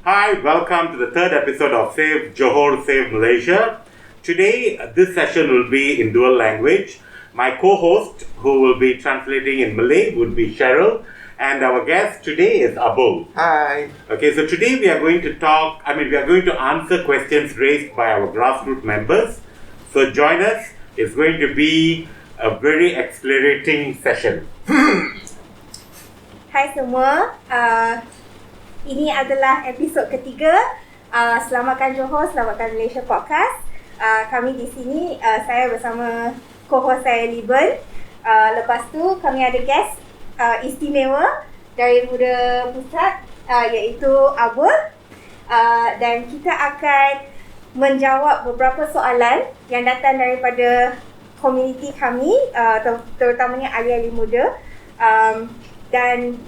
Hi, welcome to the third episode of Save Johor, Save Malaysia. Today, this session will be in dual language. My co-host, who will be translating in Malay, would be Sheryl. And our guest today is Abol. Hi. Okay, so today we are going to answer questions raised by our grassroots members. So join us. It's going to be a very exhilarating session. Hai semua, ini adalah episod ketiga Selamatkan Johor, Selamatkan Malaysia podcast. Kami di sini, saya bersama co-host saya Leben. Lepas tu kami ada guest istimewa dari Muda Pusat, iaitu Abol. Dan kita akan menjawab beberapa soalan yang datang daripada komuniti kami, terutamanya ahli-ahli muda. Dan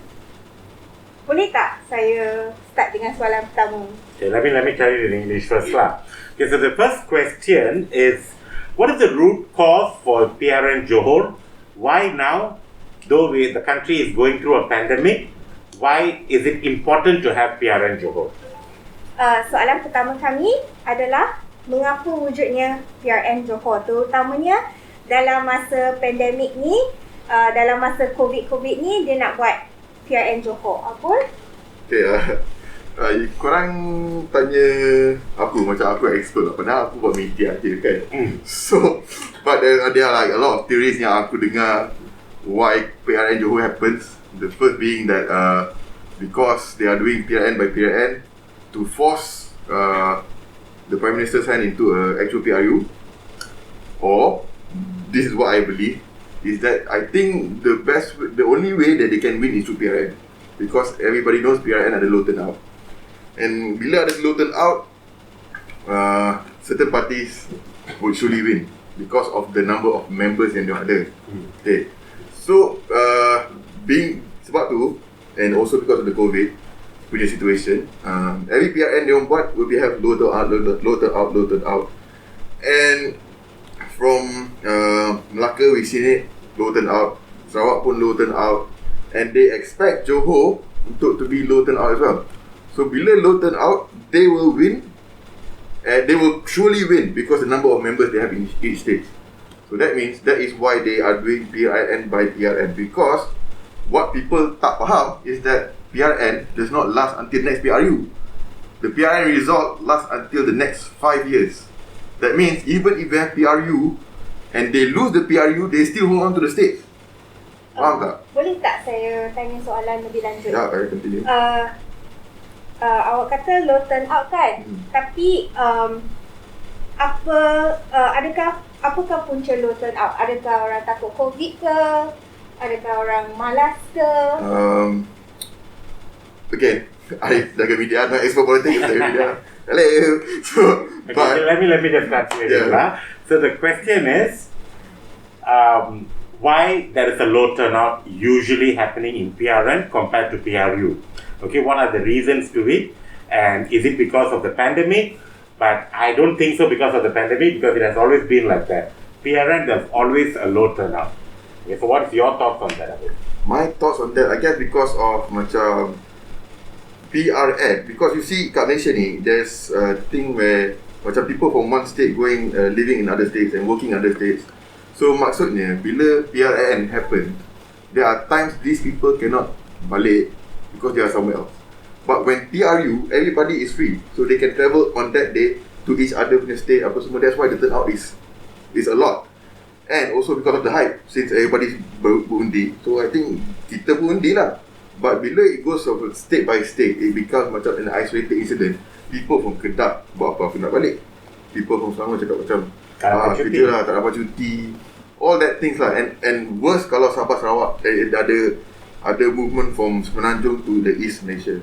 boleh tak saya start dengan soalan pertama? Okay, let me tell you in English first lah. Okay, so the first question is, what is the root cause for PRN Johor? Why now, though the country is going through a pandemic, why is it important to have PRN Johor? Soalan pertama kami adalah mengapa wujudnya PRN Johor, terutamanya dalam masa pandemik ni, dalam masa COVID ni, dia nak buat PRN Johor. Abol? Okay, korang tanya aku macam aku expert lah. Padahal aku buat media je kan. So, but there are like a lot of theories yang aku dengar why PRN Johor happens. The first being that because they are doing PRN by PRN to force the Prime Minister's hand into an actual PRU. Or, this is what I believe, is that I think the only way that they can win is through PRN, because everybody knows PRN ada low turnout, and bila ada low turnout, certain parties would surely win because of the number of members yang dia ada. Okay, so being sebab tu, and also because of the COVID punya situation, every PRN dia buat will be have low turnout, and from Melaka we seen it low turnout, Sarawak pun low turnout, and they expect Johor untuk to be low turnout as well. So bila low turnout, they will win, and they will surely win because the number of members they have in each state. So that means that is why they are doing PRN by PRN, because what people tak faham is that PRN does not last until next PRU. The PRN result lasts until the next 5 years. That means even if they have PRU and they lose the PRU, they still hold on to the state. Faham tak? Boleh tak saya tanya soalan lebih lanjut? Ya, I continue. Awak kata low turnout kan? Tapi apakah punca low turnout? Adakah orang takut COVID ke? Adakah orang malas ke? Again, I jaga media, not expert politics, jaga media. Hello. So, Okay, so let me just translate it. So the question is, why there is a low turnout usually happening in PRN compared to PRU? Okay, what are the reasons to it? And is it because of the pandemic? But I don't think so because of the pandemic, because it has always been like that. PRN, there's always a low turnout. Okay, so what's your thoughts on that? My thoughts on that, I guess because of macam PRN, because you see kat Malaysia ni, there's a thing where macam people from one state going living in other states and working in other states. So maksudnya bila PRN happen, there are times these people cannot balik because they are somewhere else. But when PRU, everybody is free, so they can travel on that day to each other punya state apa semua. That's why the turnout is a lot. And also because of the hype, since everybody berundi, so I think kita pun undi lah. But bila it goes of state by state, it becomes macam an isolated incident. People from Kedah buat apa aku nak balik. People from Selangor cakap macam kerja lah, tak dapat cuti. All that things lah. And worse kalau Sabah Sarawak ada movement from Semenanjung to the East Malaysia.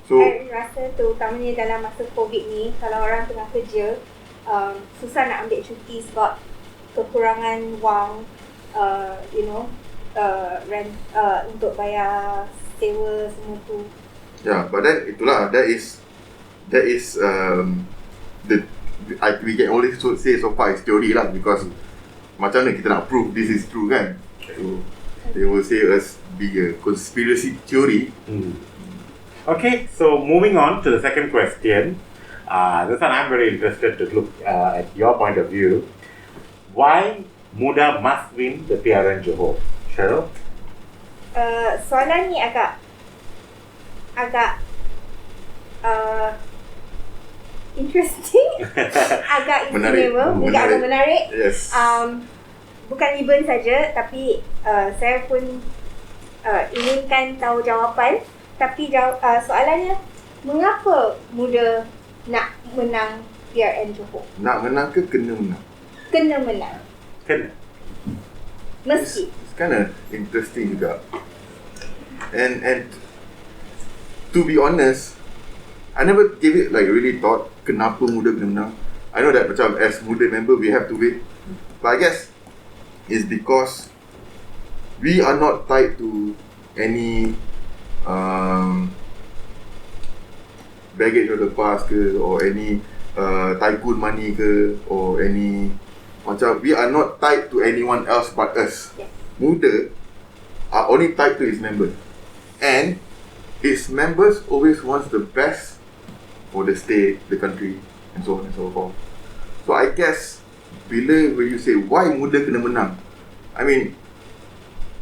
So saya rasa terutamanya dalam masa COVID ni, kalau orang tengah kerja, susah nak ambil cuti sebab kekurangan wang, rent untuk bayar sewa semua tu. Yeah, but then itulah, that is we can only say so far is theory lah, because macam mana kita nak prove this is true kan? So they will say us be a conspiracy theory. Okay, so moving on to the second question. This one I'm very interested to look at your point of view. Why Muda must win the PRN Johor? Sheryl? Soalan ni agak interesting. Agak istimewa, agak menarik. Yes. Bukan Liben saja, tapi saya pun inginkan tahu jawapan. Tapi soalannya, mengapa Muda nak menang PRN Johor? Nak menang ke kena menang? Kena menang. Kena. Mesti. It's kind of interesting juga. And to be honest, I never gave it like really thought kenapa Muda kena menang. I know that macam as Muda member we have to wait, but I guess it's because we are not tied to any baggage of the past ke, or any tycoon money ke, or any macam we are not tied to anyone else but us. Yes. Muda are only tied to its members, and its members always wants the best for the state, the country, and so on and so forth. So I guess bila when you say why Muda kena menang, I mean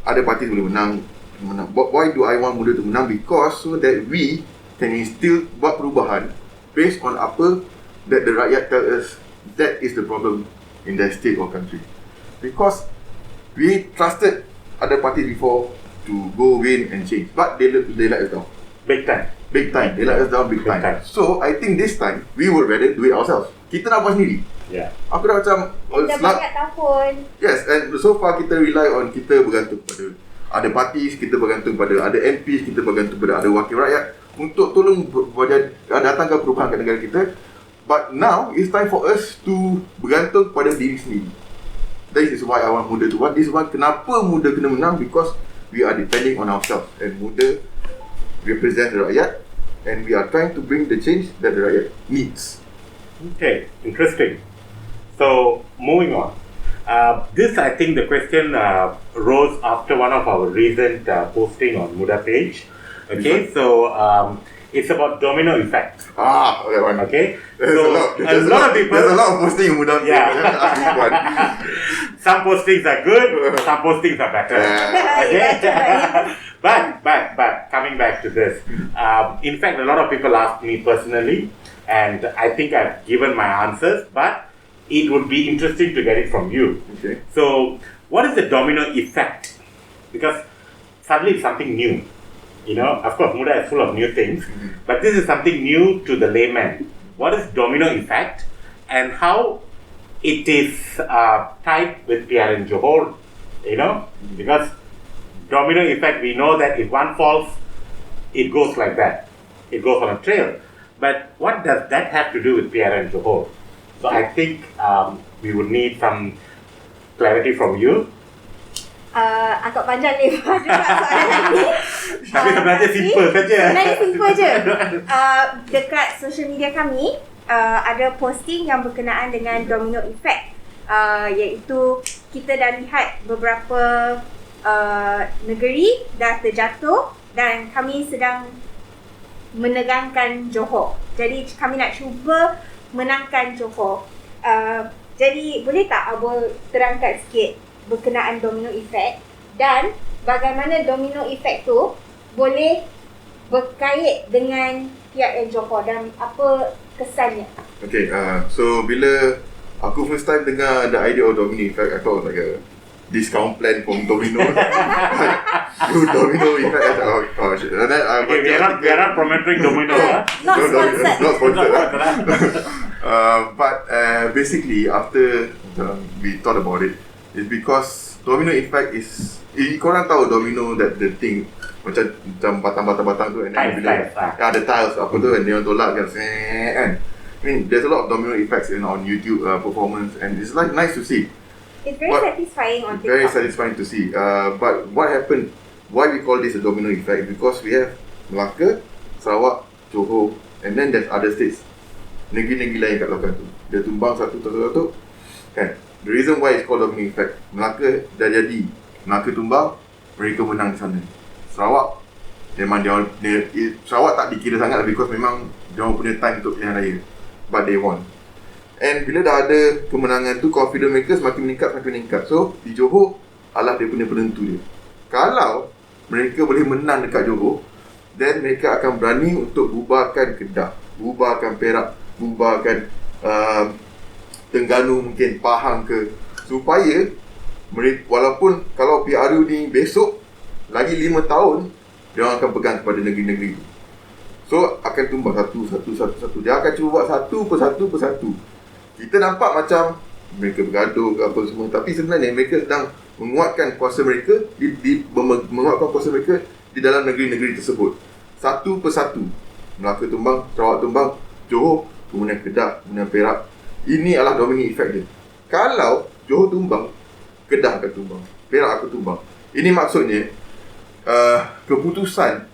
other parties boleh menang. But why do I want Muda to menang? Because so that we can instill buat perubahan based on apa that the rakyat tell us that is the problem in their state or country. Because we trusted other parties before to go win and change, but they let us down. Big time. Big time. They let us down big time. So I think this time we would rather do it ourselves. Kita nak buat sendiri. Yeah. Aku dah macam Dah banyak tahun. Yes, and so far kita rely on kita bergantung pada ada parties, kita bergantung pada ada MPs, kita bergantung pada ada wakil rakyat untuk tolong datangkan perubahan ke negara kita. But now it's time for us to bergantung pada diri sendiri. That is why I want Muda to win. This is why kenapa Muda kena menang, because we are depending on ourselves, and Muda represent the rakyat, and we are trying to bring the change that the rakyat needs. Okay, interesting. So, moving on. This, I think the question rose after one of our recent posting on Muda page. Okay, so it's about Domino Effect. That one. Okay, There's so a lot of people. There's a lot of posting Muda. Yeah. Some postings are good, some postings are better. Okay, but coming back to this, in fact, a lot of people ask me personally, and I think I've given my answers, but it would be interesting to get it from you. Okay. So, what is the domino effect? Because suddenly it's something new. You know, of course, Muda is full of new things, but this is something new to the layman. What is domino effect, and how it is tied with PRN Johor? You know, because domino effect, we know that if one falls, it goes like that. It goes on a trail. But what does that have to do with PRN Johor? So I think we would need some clarity from you. Agak panjang lebar juga soalan ni. Tapi sebenarnya simple saja. Sebenarnya simple je. Dekat social media kami ada posting yang berkenaan dengan domino effect, iaitu kita dah lihat beberapa negeri dah terjatuh dan kami sedang menegangkan Johor. Jadi kami nak cuba menangkan Johor. Jadi boleh tak Abol terangkan sikit berkenaan domino effect dan bagaimana domino effect tu boleh berkait dengan PRN Johor dan apa kesannya? Okay, so bila aku first time dengar the idea of domino effect, I thought it was like a discount plan from Domino. Domino effect. Oh shit. And then Okay, we are not promoting Domino. Not sponsored. Not sponsored. But basically, after we thought about it, it's because domino effect is, korang tahu domino, that the thing macam batang-batang tu, and then Tiles. the tiles apa tu, and dia tolak kan, kan. I mean, there's a lot of domino effects on YouTube performance, and it's like nice to see. It's very satisfying on TikTok. Very satisfying to see. But what happened? Why we call this a domino effect? Because we have Melaka, Sarawak, Johor, and then there's other states. Negeri-negeri lain kat belakang tu. Dia tumbang satu. Kan? The reason why it's called domino effect, Melaka dah jadi. Melaka tumbang, mereka menang di sana. Sarawak memang Sarawak tak dikira sangat because memang dia punya time untuk pilihan raya, but they won. And bila dah ada kemenangan tu, confidence mereka semakin meningkat. So di Johor adalah dia punya penentu dia. Kalau mereka boleh menang dekat Johor, then mereka akan berani untuk bubarkan Kedah, bubarkan Perak, bubarkan Terengganu, mungkin Pahang ke, supaya mereka, walaupun kalau PRU ni besok lagi 5 tahun, dia orang akan pegang kepada negeri-negeri. So akan tumbang satu. Dia akan cuba buat satu persatu. Kita nampak macam mereka bergaduh ke apa semua, tapi sebenarnya mereka sedang menguatkan kuasa mereka menguatkan kuasa mereka di dalam negeri-negeri tersebut. Satu persatu. Melaka tumbang, Sarawak tumbang, Johor, kemudian Kedah, kemudian Perak. Ini adalah Domino Effect dia. Kalau Johor tumbang, Kedah akan tumbang, Perak akan tumbang. Ini maksudnya keputusan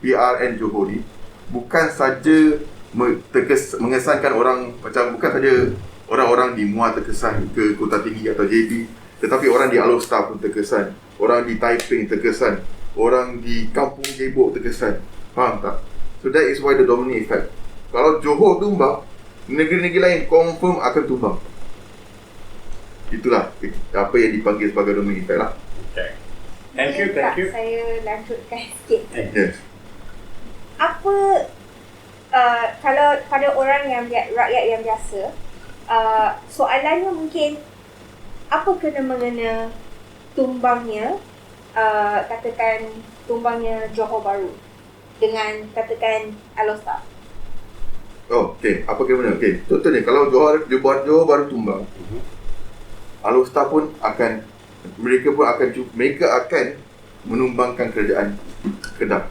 PRN Johor ni bukan saja mengesankan orang, macam bukan saja orang-orang di Muar terkesan ke Kota Tinggi atau JB, tetapi orang di Alor-Star pun terkesan, orang di Taiping terkesan, orang di Kampung Gebok terkesan. Faham tak? So that is why the Domino Effect. Kalau Johor tumbang, negeri-negeri lain confirm akan tumbang. Itulah apa yang dipanggil sebagai Domino Effect lah. Okay. Thank you. Saya lanjutkan sikit. Yes. Apa kalau pada orang yang rakyat yang biasa, soalannya mungkin apa kena-mengena tumbangnya, katakan tumbangnya Johor Bahru dengan katakan Alor-Star? Oh, okey. Apa kena-mengena? Okey. Contohnya kalau Johor Bahru tumbang, Alor-Star pun akan, mereka akan menumbangkan kerajaan Kedah.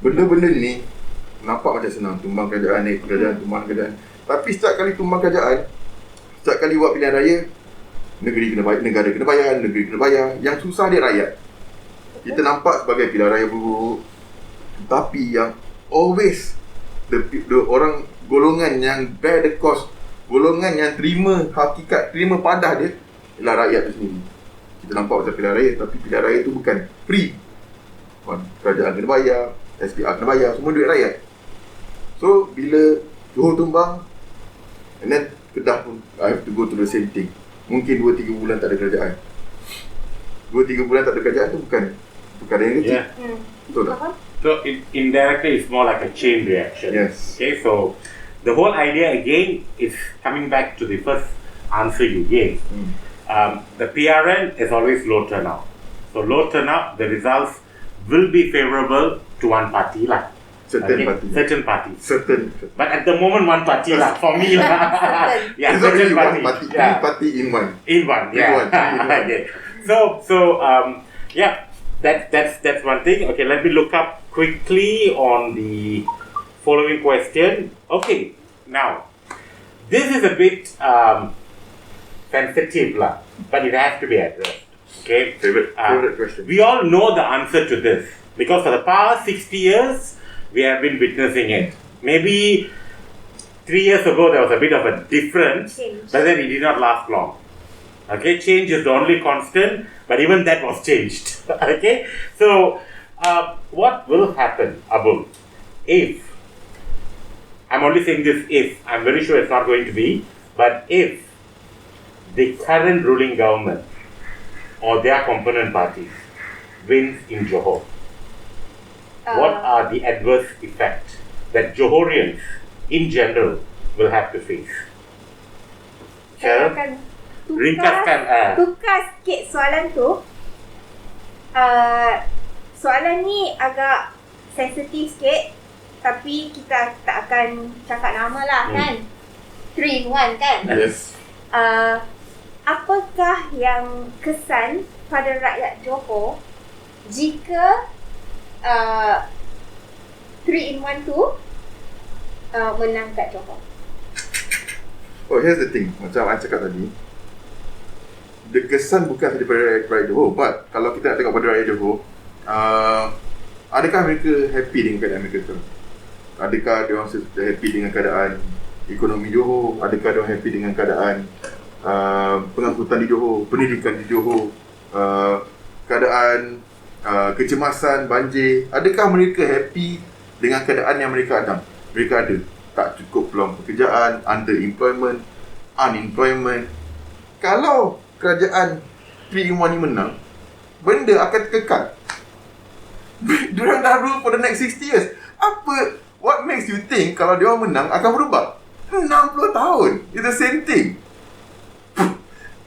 Benda-benda ni nampak macam senang, tumbang kerajaan, naik kerajaan, tumbang kerajaan. Tapi setiap kali tumbang kerajaan, setiap kali buat pilihan raya, negara kena bayar, negeri kena bayar. Yang susah dia rakyat. Kita nampak sebagai pilihan raya buruk. Tapi yang always the orang, golongan yang bear the cost, golongan yang terima hakikat, terima padah dia ialah rakyat tu sendiri. Kita nampak macam pilihan raya, tapi pilihan raya tu bukan free. Kerajaan kena bayar, SPR kena bayar, semua duit rakyat. So bila Johor tumbang, and then Kedah pun I have to go to the same thing. Mungkin 2-3 bulan tak ada kerajaan. 2-3 bulan tak ada kerajaan tu bukan yang kecil. Betul tak? So indirectly it's more like a chain reaction. Yes. Okay, so the whole idea again is coming back to the first answer you gave. The PRN is always low turnout. So low turnout, the results will be favorable to one party lah. Certain party. But at the moment, one party lah. For me lah. Yeah, it's certain only party. One party in one. In one, yeah. Okay. So yeah, that's one thing. Okay, let me look up quickly on the following question. Okay, now this is a bit sensitive lah, but it has to be addressed. Okay, Favorite question. We all know the answer to this because for the past 60 years we have been witnessing it. Maybe 3 years ago there was a bit of a difference, but then it did not last long. Okay, change is the only constant, but even that was changed. Okay, so what will happen, Abol, if, I'm only saying this if, I'm very sure it's not going to be, but if the current ruling government or their component parties wins in Johor, what are the adverse effects that Johorians in general will have to face? Saya Sheryl? akan tukar sikit soalan tu. Soalan ni agak sensitif sikit, tapi kita tak akan cakap nama lah kan. 3 in 1 kan. Yes. Apakah yang kesan pada rakyat Johor jika 3 in 1 tu menang kat Johor? Oh, here's the thing. Macam I cakap tadi, the kesan bukan sahaja pada rakyat Johor, but kalau kita nak tengok pada rakyat Johor, adakah mereka happy dengan keadaan mereka sekarang? Adakah dia orang happy dengan keadaan ekonomi Johor? Adakah dia orang happy dengan keadaan pengangkutan di Johor, pendidikan di Johor, keadaan kecemasan, banjir. Adakah mereka happy dengan keadaan yang mereka ada? Mereka ada tak cukup peluang pekerjaan, underemployment, unemployment. Kalau kerajaan 3-in-1 ni menang, benda akan kekal. Diorang dah rule for the next 60 years. What makes you think kalau diorang menang akan berubah? 60 tahun. It's the same thing.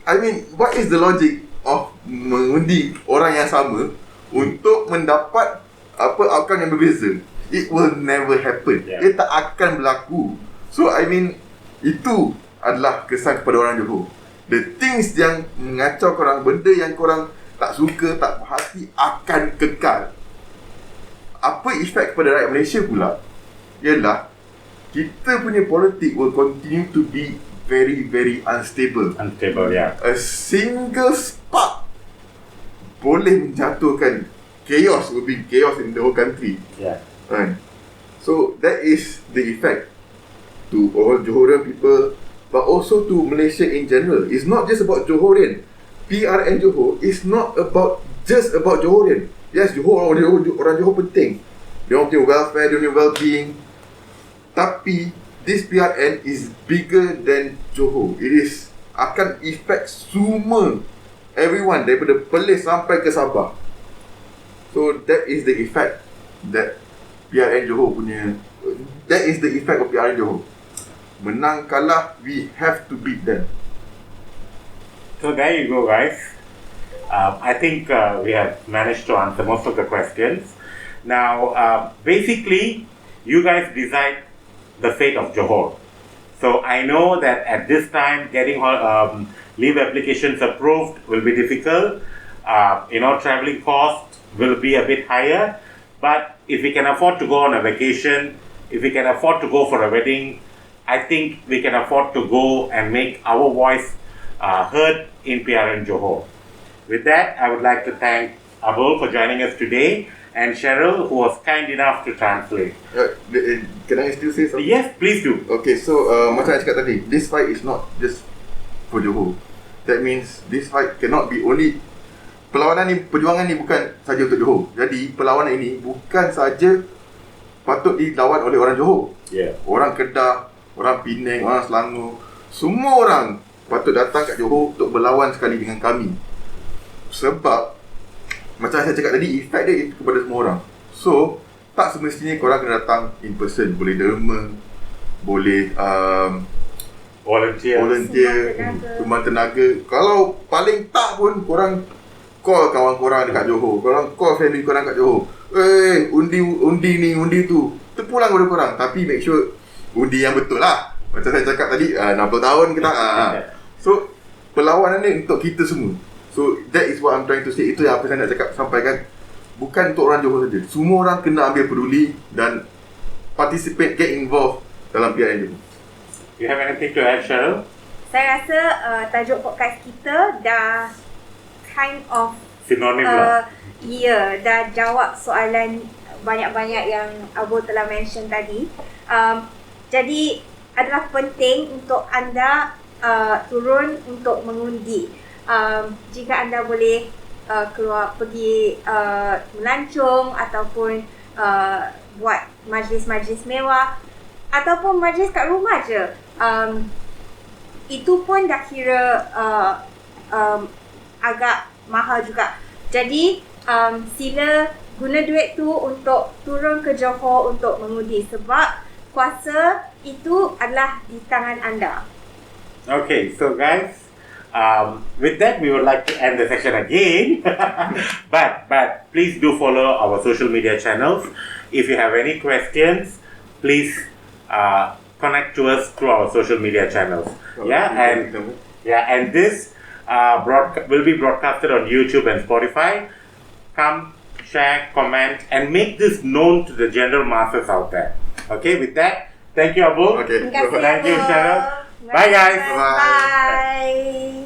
I mean, what is the logic of mengundi orang yang sama untuk mendapat outcome yang berbeza? It will never happen. Ia tak akan berlaku. So, I mean, itu adalah kesan kepada orang Johor. The things yang mengacau korang, benda yang korang tak suka, tak puas hati akan kekal. Apa efek kepada rakyat Malaysia pula ialah kita punya politik will continue to be very, very unstable. Unstable, yeah. A single spark boleh menjatuhkan chaos, will be chaos in the whole country. Yeah. Right. So that is the effect to all Johorian people, but also to Malaysia in general. It's not just about Johorian. PRN Johor is not just about Johorian. Yes, orang Johor penting. Dia orang punya welfare, dia punya well-being. Tapi this PRN is bigger than Johor. It is akan effect semua, everyone daripada Perlis sampai ke Sabah. So that is the effect that PRN Johor punya. That is the effect of PRN Johor. Menang kalah, we have to beat them. So there you go, guys. I think we have managed to answer most of the questions. Now, basically, you guys decide the fate of Johor. So I know that at this time, getting leave applications approved will be difficult. Traveling costs will be a bit higher. But if we can afford to go on a vacation, if we can afford to go for a wedding, I think we can afford to go and make our voice heard in PRN Johor. With that, I would like to thank Abol for joining us today and Sheryl, who was kind enough to translate. Can I still say something? Yes, please do. Okay, so macam I cakap tadi, this fight is not just for Johor. That means this fight cannot be only. Perjuangan ni bukan saja untuk Johor. Jadi perlawanan ini bukan saja patut dilawan oleh orang Johor. Yeah. Orang Kedah, orang Penang, orang Selangor, semua orang patut datang kat Johor untuk berlawan sekali dengan kami. Sebab macam saya cakap tadi, efek dia itu kepada semua orang. So, tak semestinya korang kena datang in person. Boleh derma, boleh volunteer, sumbang tenaga. Kalau paling tak pun, korang call kawan korang dekat Johor, korang call family korang kat Johor. Undi ni, undi tu. Terpulang kepada korang. Tapi make sure undi yang betul lah. Macam saya cakap tadi, 60 tahun kita. So, perlawanan ni untuk kita semua. So, that is what I'm trying to say. Itu yang apa saya nak sampaikan. Bukan untuk orang Johor saja. Semua orang kena ambil peduli dan participate, get involved dalam PRN Johor. You have anything to add, Sheryl? Saya rasa tajuk podcast kita dah kind of synonym lah. Ya, dah jawab soalan banyak-banyak yang Abol telah mention tadi. Jadi adalah penting untuk anda turun untuk mengundi. Jika anda boleh keluar pergi melancong ataupun buat majlis-majlis mewah ataupun majlis kat rumah je, itu pun dah kira agak mahal juga. Jadi sila guna duit tu untuk turun ke Johor untuk mengundi sebab kuasa itu adalah di tangan anda. Okay, so guys, with that we would like to end the session again. but please do follow our social media channels. If you have any questions, please connect to us through our social media channels. And this will be broadcasted on YouTube and Spotify. Come, share, comment, and make this known to the general masses out there. Okay, with that, thank you, Abol. Okay. Terima kasih, Thank you, Abol. Sheryl. Bye, guys. Bye.